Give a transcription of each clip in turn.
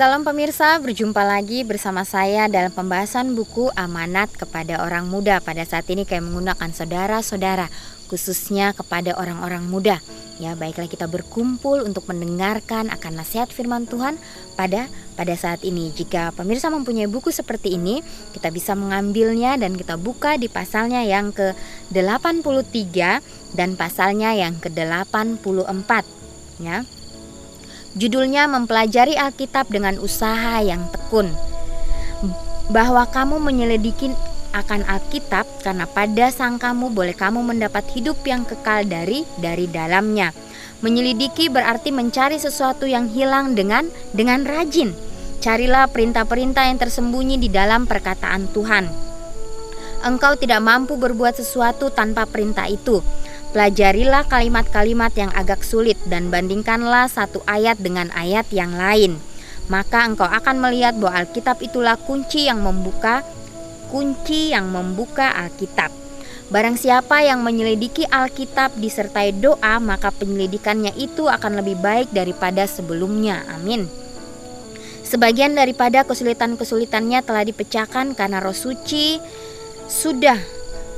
Salam pemirsa, berjumpa lagi bersama saya dalam pembahasan buku Amanat kepada Orang Muda. Pada saat ini kami menggunakan saudara-saudara, khususnya kepada orang-orang muda. Ya, baiklah kita berkumpul untuk mendengarkan akan nasihat firman Tuhan pada saat ini. Jika pemirsa mempunyai buku seperti ini, kita bisa mengambilnya dan kita buka di pasalnya yang ke-83 dan pasalnya yang ke-84. Ya. Judulnya mempelajari Alkitab dengan usaha yang tekun. Bahwa kamu menyelidiki akan Alkitab karena pada sangkamu boleh kamu mendapat hidup yang kekal dari dalamnya. Menyelidiki berarti mencari sesuatu yang hilang dengan rajin. Carilah perintah-perintah yang tersembunyi di dalam perkataan Tuhan. Engkau tidak mampu berbuat sesuatu tanpa perintah itu. Pelajarilah kalimat-kalimat yang agak sulit dan bandingkanlah satu ayat dengan ayat yang lain. Maka engkau akan melihat bahwa Alkitab itulah kunci yang membuka Alkitab. Barang siapa yang menyelidiki Alkitab disertai doa, maka penyelidikannya itu akan lebih baik daripada sebelumnya. Amin. Sebagian daripada kesulitan-kesulitannya telah dipecahkan karena Roh Suci sudah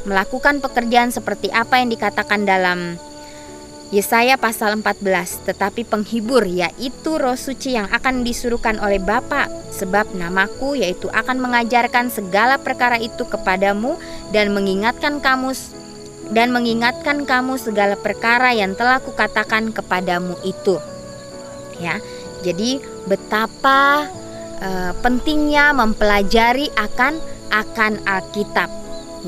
melakukan pekerjaan seperti apa yang dikatakan dalam Yesaya pasal 14. Tetapi penghibur, yaitu Roh Suci yang akan disuruhkan oleh Bapa, sebab namaku, yaitu akan mengajarkan segala perkara itu kepadamu dan mengingatkan kamu segala perkara yang telah kukatakan kepadamu itu. Ya, jadi betapa pentingnya mempelajari akan Alkitab,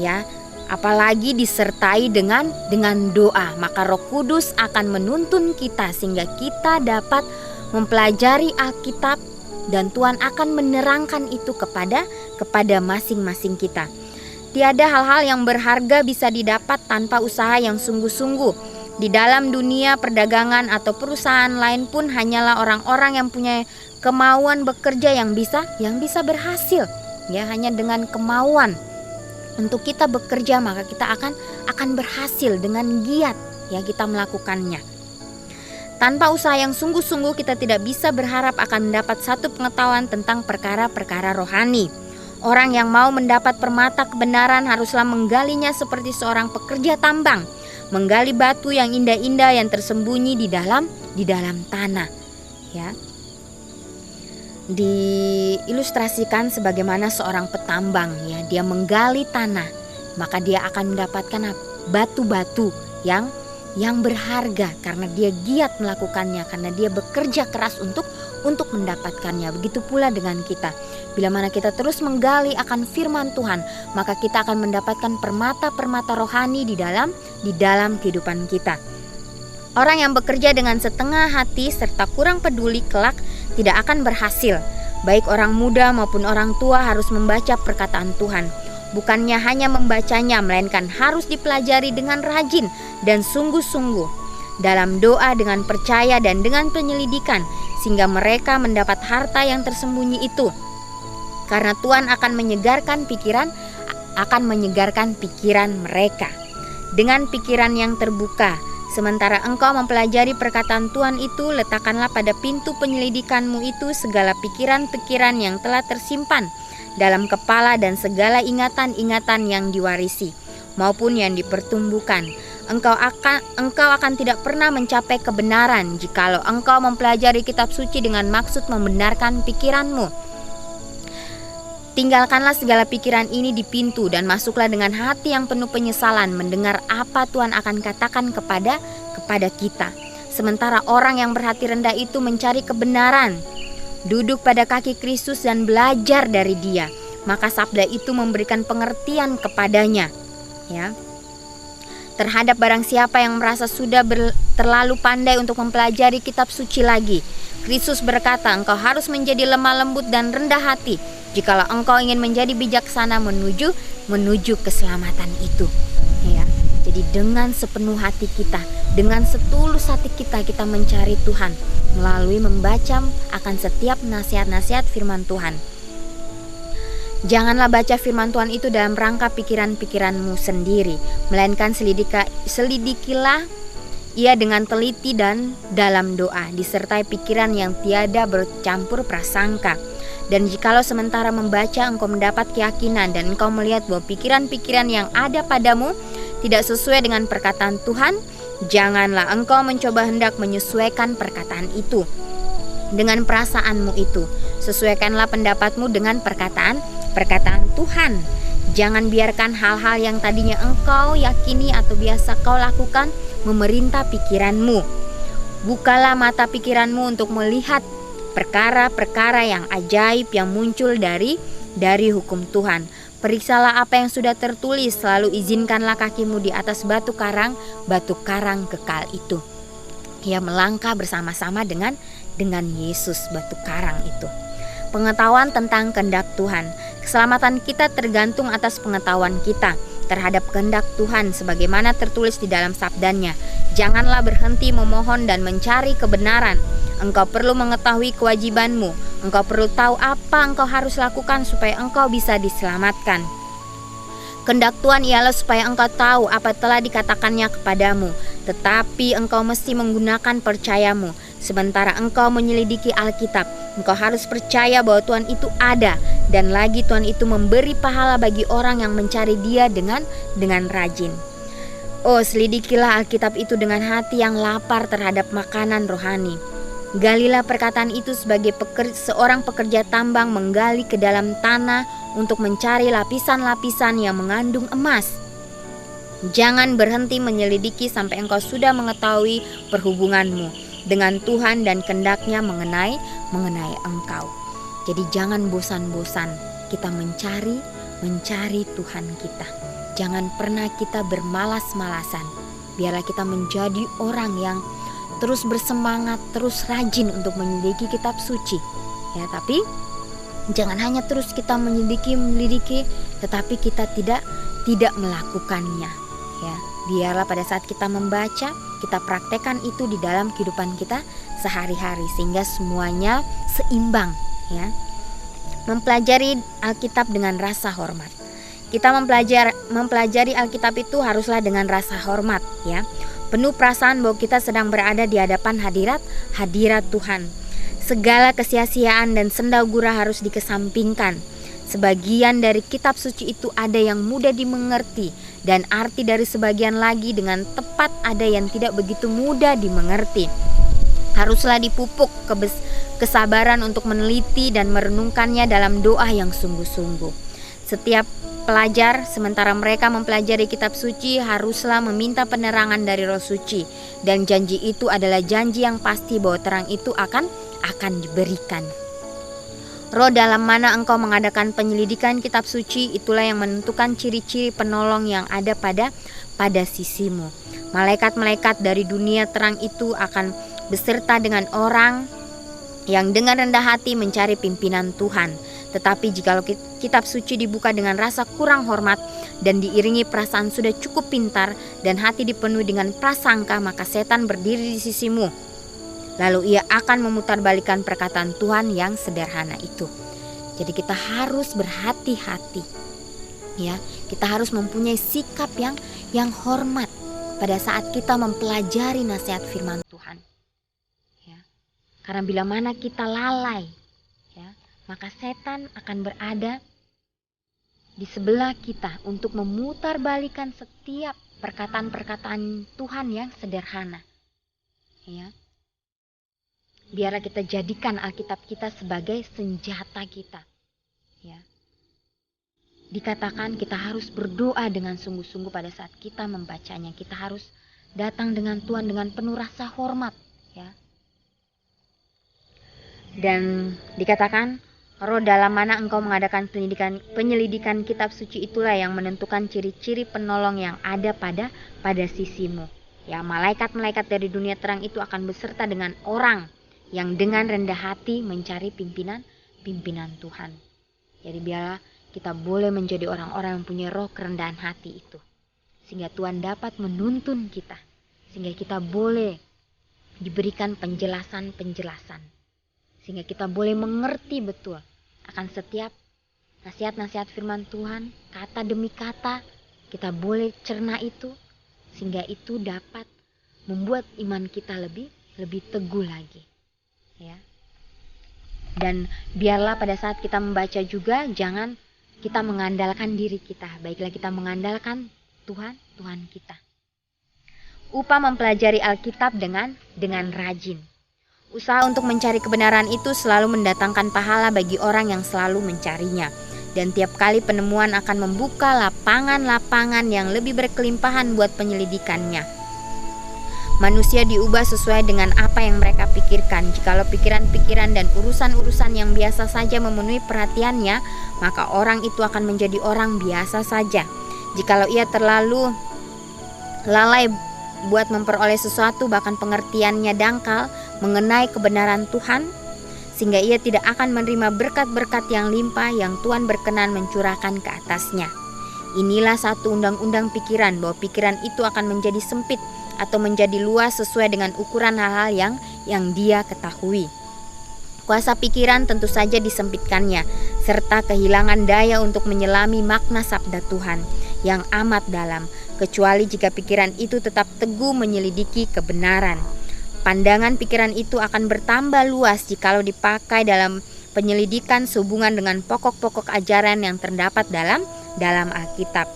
ya. Apalagi disertai dengan doa, maka Roh Kudus akan menuntun kita sehingga kita dapat mempelajari Alkitab dan Tuhan akan menerangkan itu kepada masing-masing kita. Tiada hal-hal yang berharga bisa didapat tanpa usaha yang sungguh-sungguh. Di dalam dunia perdagangan atau perusahaan lain pun hanyalah orang-orang yang punya kemauan bekerja yang bisa berhasil. Ya, hanya dengan kemauan untuk kita bekerja maka kita akan berhasil dengan giat, ya, kita melakukannya. Tanpa usaha yang sungguh-sungguh kita tidak bisa berharap akan mendapat satu pengetahuan tentang perkara-perkara rohani. Orang yang mau mendapat permata kebenaran haruslah menggalinya seperti seorang pekerja tambang, menggali batu yang indah-indah yang tersembunyi di dalam tanah, ya. Diilustrasikan sebagaimana seorang petambang, ya, dia menggali tanah, maka dia akan mendapatkan batu-batu yang berharga karena dia giat melakukannya, karena dia bekerja keras untuk mendapatkannya. Begitu pula dengan kita. Bila mana kita terus menggali akan firman Tuhan, maka kita akan mendapatkan permata-permata rohani di dalam kehidupan kita. Orang yang bekerja dengan setengah hati serta kurang peduli kelak tidak akan berhasil. Baik orang muda maupun orang tua harus membaca perkataan Tuhan. Bukannya hanya membacanya, melainkan harus dipelajari dengan rajin dan sungguh-sungguh. Dalam doa dengan percaya dan dengan penyelidikan, sehingga mereka mendapat harta yang tersembunyi itu. Karena Tuhan akan menyegarkan pikiran mereka. Dengan pikiran yang terbuka, sementara engkau mempelajari perkataan Tuhan itu, letakkanlah pada pintu penyelidikanmu itu segala pikiran-pikiran yang telah tersimpan dalam kepala dan segala ingatan-ingatan yang diwarisi maupun yang dipertumbuhkan. Engkau akan tidak pernah mencapai kebenaran jikalau engkau mempelajari kitab suci dengan maksud membenarkan pikiranmu. Tinggalkanlah segala pikiran ini di pintu dan masuklah dengan hati yang penuh penyesalan mendengar apa Tuhan akan katakan kepada kita. Sementara orang yang berhati rendah itu mencari kebenaran, duduk pada kaki Kristus dan belajar dari Dia, maka sabda itu memberikan pengertian kepadanya, ya. Terhadap barang siapa yang merasa sudah terlalu pandai untuk mempelajari kitab suci lagi, Kristus berkata, engkau harus menjadi lemah lembut dan rendah hati jikalau engkau ingin menjadi bijaksana menuju keselamatan itu, ya. Jadi dengan sepenuh hati kita, dengan setulus hati kita mencari Tuhan melalui membaca akan setiap nasihat-nasihat firman Tuhan. Janganlah baca firman Tuhan itu dalam rangka pikiran-pikiranmu sendiri, melainkan selidikilah Ia dengan teliti dan dalam doa, disertai pikiran yang tiada bercampur prasangka. Dan jikalau sementara membaca engkau mendapat keyakinan dan engkau melihat bahwa pikiran-pikiran yang ada padamu tidak sesuai dengan perkataan Tuhan, janganlah engkau mencoba hendak menyesuaikan perkataan itu dengan perasaanmu itu. Sesuaikanlah pendapatmu dengan perkataan Tuhan. Jangan biarkan hal-hal yang tadinya engkau yakini atau biasa kau lakukan memerintah pikiranmu. Bukalah mata pikiranmu untuk melihat perkara-perkara yang ajaib yang muncul dari hukum Tuhan. Periksalah apa yang sudah tertulis, lalu izinkanlah kakimu di atas batu karang kekal itu. Ya, melangkah bersama-sama dengan Yesus, batu karang itu. Pengetahuan tentang kehendak Tuhan. Keselamatan kita tergantung atas pengetahuan kita terhadap kehendak Tuhan sebagaimana tertulis di dalam sabdanya. Janganlah berhenti memohon dan mencari kebenaran. Engkau perlu mengetahui kewajibanmu. Engkau perlu tahu apa engkau harus lakukan supaya engkau bisa diselamatkan. Kehendak Tuhan ialah supaya engkau tahu apa telah dikatakannya kepadamu, tetapi engkau mesti menggunakan percayamu. Sementara engkau menyelidiki Alkitab, engkau harus percaya bahwa Tuhan itu ada, dan lagi Tuhan itu memberi pahala bagi orang yang mencari Dia dengan rajin. Oh, selidikilah Alkitab itu dengan hati yang lapar terhadap makanan rohani. Galilah perkataan itu sebagai seorang pekerja tambang menggali ke dalam tanah untuk mencari lapisan-lapisan yang mengandung emas. Jangan berhenti menyelidiki sampai engkau sudah mengetahui perhubunganmu dengan Tuhan dan kehendak-Nya mengenai engkau. Jadi jangan bosan-bosan kita mencari Tuhan kita. Jangan pernah kita bermalas-malasan. Biarlah kita menjadi orang yang terus bersemangat, terus rajin untuk menyelidiki kitab suci. Ya, tapi jangan hanya terus kita menyelidiki, tetapi kita tidak melakukannya. Ya, biarlah pada saat kita membaca, kita praktekkan itu di dalam kehidupan kita sehari-hari sehingga semuanya seimbang. Ya, mempelajari Alkitab dengan rasa hormat. Kita mempelajari Alkitab itu haruslah dengan rasa hormat. Ya, penuh perasaan bahwa kita sedang berada di hadapan hadirat Tuhan. Segala kesia-siaan dan senda gurau harus dikesampingkan. Sebagian dari kitab suci itu ada yang mudah dimengerti, dan arti dari sebagian lagi dengan tepat ada yang tidak begitu mudah dimengerti. Haruslah dipupuk kesabaran untuk meneliti dan merenungkannya dalam doa yang sungguh-sungguh. Setiap pelajar, sementara mereka mempelajari kitab suci, haruslah meminta penerangan dari Roh Suci, dan janji itu adalah janji yang pasti bahwa terang itu akan diberikan. Roh dalam mana engkau mengadakan penyelidikan kitab suci, itulah yang menentukan ciri-ciri penolong yang ada pada sisimu. Malaikat-malaikat dari dunia terang itu akan beserta dengan orang yang dengan rendah hati mencari pimpinan Tuhan. Tetapi jikalau kitab suci dibuka dengan rasa kurang hormat dan diiringi perasaan sudah cukup pintar dan hati dipenuhi dengan prasangka, maka setan berdiri di sisimu. Lalu ia akan memutarbalikkan perkataan Tuhan yang sederhana itu. Jadi kita harus berhati-hati. Ya, kita harus mempunyai sikap yang hormat pada saat kita mempelajari nasihat firman Tuhan. Ya. Karena bila mana kita lalai, ya, maka setan akan berada di sebelah kita untuk memutarbalikkan setiap perkataan-perkataan Tuhan yang sederhana. Ya. Biarlah kita jadikan Alkitab kita sebagai senjata kita. Ya. Dikatakan kita harus berdoa dengan sungguh-sungguh pada saat kita membacanya. Kita harus datang dengan Tuhan dengan penuh rasa hormat. Ya. Dan dikatakan, roh dalam mana engkau mengadakan penyelidikan kitab suci, itulah yang menentukan ciri-ciri penolong yang ada pada sisimu. Ya, malaikat-malaikat dari dunia terang itu akan beserta dengan orang yang dengan rendah hati mencari pimpinan Tuhan. Jadi biarlah kita boleh menjadi orang-orang yang punya roh kerendahan hati itu. Sehingga Tuhan dapat menuntun kita. Sehingga kita boleh diberikan penjelasan-penjelasan. Sehingga kita boleh mengerti betul akan setiap nasihat-nasihat firman Tuhan, kata demi kata. Kita boleh cerna itu. Sehingga itu dapat membuat iman kita lebih teguh lagi. Ya. Dan biarlah pada saat kita membaca juga jangan kita mengandalkan diri kita, baiklah kita mengandalkan Tuhan kita. Upah mempelajari Alkitab dengan rajin. Usaha untuk mencari kebenaran itu selalu mendatangkan pahala bagi orang yang selalu mencarinya. Dan tiap kali penemuan akan membuka lapangan-lapangan yang lebih berkelimpahan buat penyelidikannya. Manusia diubah sesuai dengan apa yang mereka pikirkan. Jikalau pikiran-pikiran dan urusan-urusan yang biasa saja memenuhi perhatiannya, maka orang itu akan menjadi orang biasa saja. Jikalau ia terlalu lalai buat memperoleh sesuatu, bahkan pengertiannya dangkal mengenai kebenaran Tuhan, sehingga ia tidak akan menerima berkat-berkat yang limpah yang Tuhan berkenan mencurahkan ke atasnya. Inilah satu undang-undang pikiran, bahwa pikiran itu akan menjadi sempit atau menjadi luas sesuai dengan ukuran hal-hal yang dia ketahui. Kuasa pikiran tentu saja disempitkannya, serta kehilangan daya untuk menyelami makna sabda Tuhan yang amat dalam, kecuali jika pikiran itu tetap teguh menyelidiki kebenaran. Pandangan pikiran itu akan bertambah luas jikalau dipakai dalam penyelidikan sehubungan dengan pokok-pokok ajaran yang terdapat dalam Alkitab,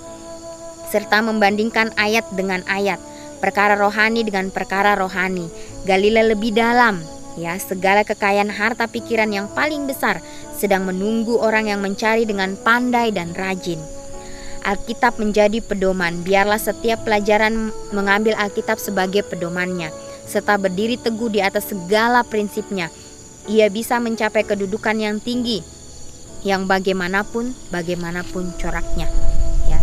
serta membandingkan ayat dengan ayat, perkara rohani dengan perkara rohani. Galilah lebih dalam, ya, segala kekayaan harta pikiran yang paling besar sedang menunggu orang yang mencari dengan pandai dan rajin. Alkitab menjadi pedoman. Biarlah setiap pelajaran mengambil Alkitab sebagai pedomannya, serta berdiri teguh di atas segala prinsipnya. Ia bisa mencapai kedudukan yang tinggi, yang bagaimanapun coraknya. Ya.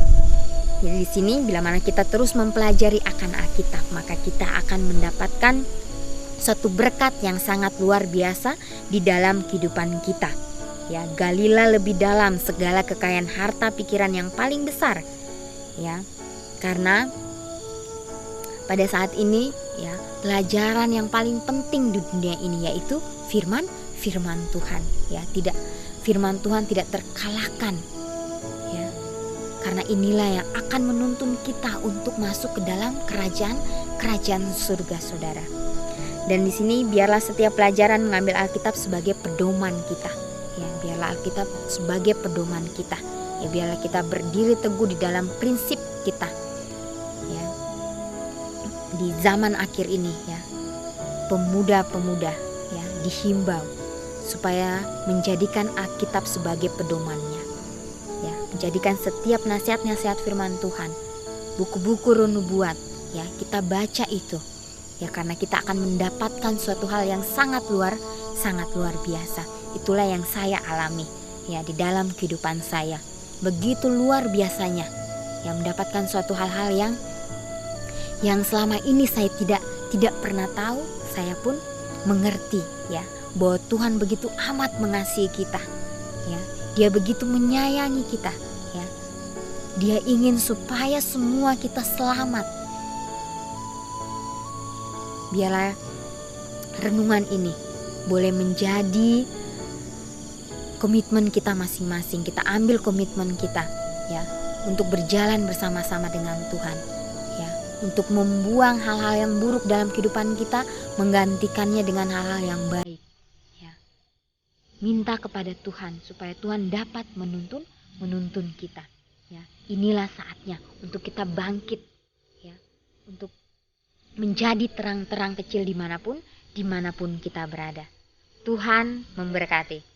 Jadi di sini bila mana kita terus mempelajari akan Alkitab, maka kita akan mendapatkan suatu berkat yang sangat luar biasa di dalam kehidupan kita. Ya, galilah lebih dalam segala kekayaan harta pikiran yang paling besar. Ya. Karena pada saat ini, ya, pelajaran yang paling penting di dunia ini yaitu firman Tuhan. Ya, firman Tuhan tidak terkalahkan. Ya, karena inilah yang akan menuntun kita untuk masuk ke dalam kerajaan surga, saudara. Dan di sini biarlah setiap pelajaran mengambil Alkitab sebagai pedoman kita. Ya, biarlah Alkitab sebagai pedoman kita. Ya, biarlah kita berdiri teguh di dalam prinsip kita. Ya. Di zaman akhir ini, ya, pemuda-pemuda, ya, dihimbau supaya menjadikan Alkitab sebagai pedomannya. Ya, menjadikan setiap nasihat-nasihat firman Tuhan, buku-buku nubuat, ya, kita baca itu. Ya, karena kita akan mendapatkan suatu hal yang sangat luar biasa. Itulah yang saya alami, ya, di dalam kehidupan saya. Begitu luar biasanya, ya, mendapatkan suatu hal-hal yang selama ini saya tidak pernah tahu. Saya pun mengerti, ya, bahwa Tuhan begitu amat mengasihi kita, ya. Dia begitu menyayangi kita, ya. Dia ingin supaya semua kita selamat. Biarlah renungan ini boleh menjadi komitmen kita masing-masing. Kita ambil komitmen kita, ya, untuk berjalan bersama-sama dengan Tuhan, ya, untuk membuang hal-hal yang buruk dalam kehidupan kita, menggantikannya dengan hal-hal yang baik, ya. Minta kepada Tuhan supaya Tuhan dapat menuntun kita, ya. Inilah saatnya untuk kita bangkit, ya, untuk menjadi terang-terang kecil dimanapun kita berada. Tuhan memberkati.